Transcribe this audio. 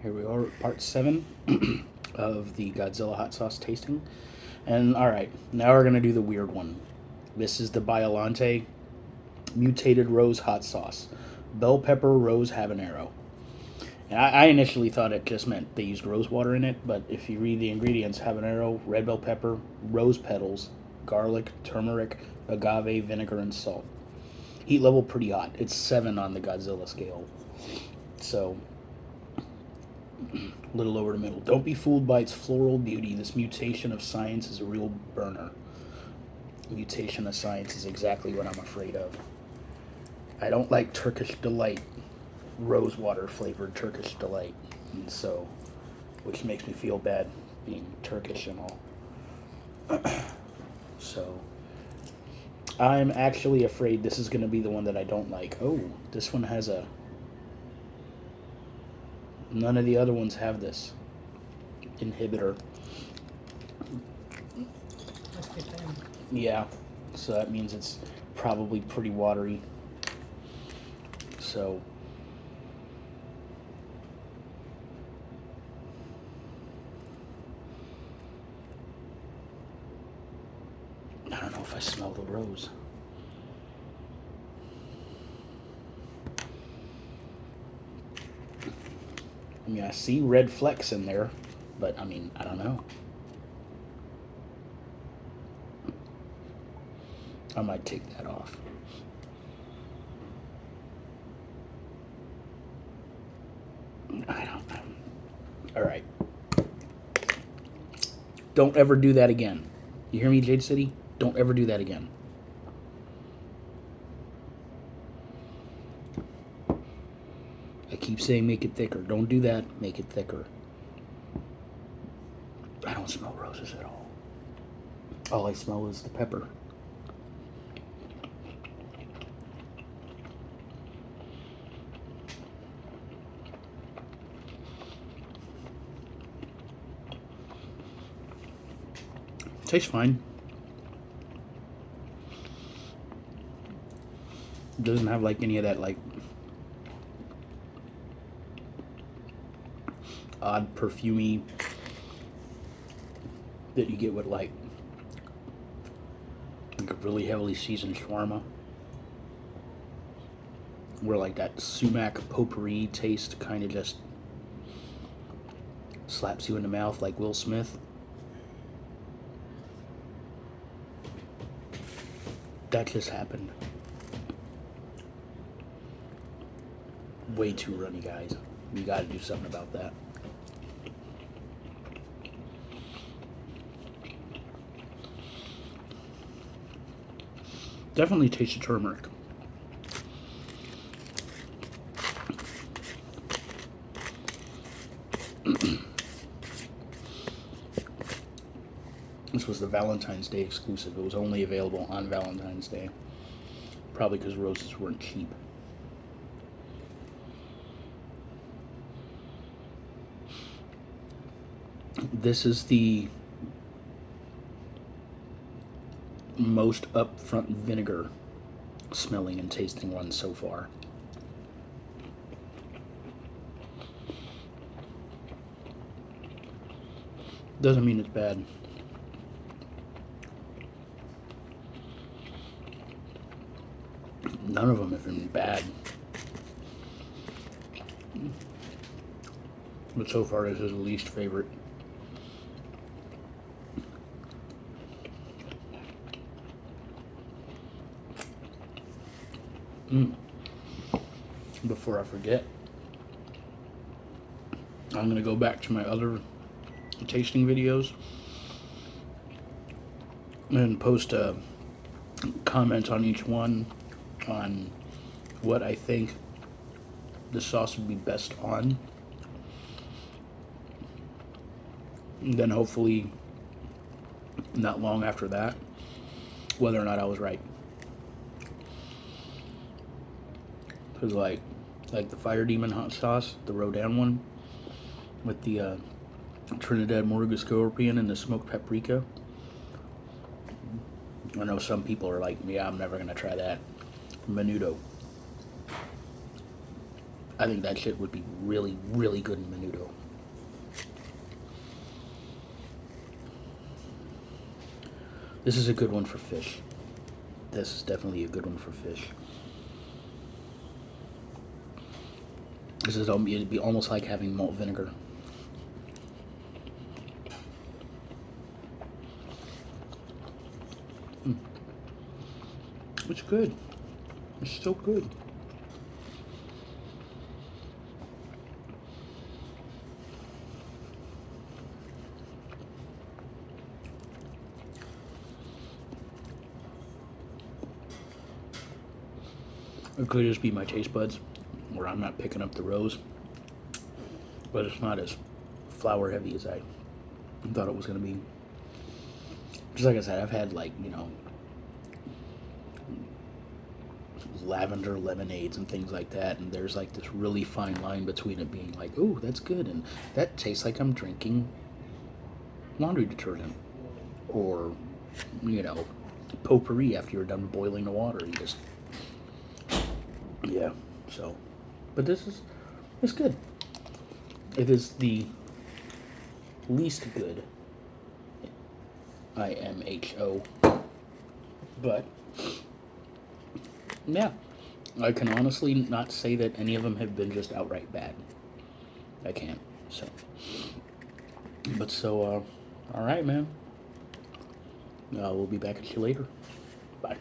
Here we are, part 7 of the Godzilla hot sauce tasting. And alright, now we're going to do the weird one. This is the Biollante Mutated Rose Hot Sauce. Bell pepper, rose, habanero. And I initially thought it just meant they used rose water in it, but if you read the ingredients, habanero, red bell pepper, rose petals, garlic, turmeric, agave, vinegar, and salt. Heat level pretty hot. It's 7 on the Godzilla scale. So, a little over the middle. Don't be fooled by its floral beauty. This mutation of science is a real burner. Mutation of science is exactly what I'm afraid of. I don't like Turkish Delight, rose water flavored Turkish Delight, and so, which makes me feel bad being Turkish and all. So, I'm actually afraid this is going to be the one that I don't like. Oh, this one has a... None of the other ones have this inhibitor. Must be thin. Yeah, so that means it's probably pretty watery. So, I don't know if I smell the rose. I mean, I see red flecks in there, but I mean, I don't know. I might take that off. I don't know. All right. Don't ever do that again. You hear me, Jade City? Don't ever do that again. I keep saying make it thicker. Don't do that. Make it thicker. I don't smell roses at all. All I smell is the pepper. Tastes fine. It doesn't have like any of that like odd perfumey that you get with like a really heavily seasoned shawarma, where like that sumac potpourri taste kind of just slaps you in the mouth like Will Smith. That just happened. Way too runny, guys. You gotta do something about that. Definitely tastes of turmeric. This was the Valentine's Day exclusive. It was only available on Valentine's Day. Probably because roses weren't cheap. This is the most upfront vinegar smelling and tasting one so far. Doesn't mean it's bad. None of them have been bad. But so far, this is the least favorite. Before I forget, I'm going to go back to my other tasting videos and post a comment on each one on what I think the sauce would be best on. And then hopefully not long after that, whether or not I was right. Because like the Fire Demon hot sauce, the Rodan one, with the Trinidad Moruga Scorpion and the smoked paprika. I know some people are like, yeah, I'm never going to try that. Menudo. I think that shit would be really, really good in Menudo. This is a good one for fish. This is definitely a good one for fish. It'd be almost like having malt vinegar. It's good. It's so good. It could just be my taste buds, where I'm not picking up the rose, but it's not as flour heavy as I thought it was going to be. Just like I said, I've had, like, you know, lavender lemonades and things like that, and there's like this really fine line between it being like, oh, that's good, and that tastes like I'm drinking laundry detergent, or, you know, potpourri after you're done boiling the water. You just, yeah. So, but it's good. It is the least good IMHO, but yeah, I can honestly not say that any of them have been just outright bad. I can't. So, but so, all right, man. We'll be back at you later. Bye.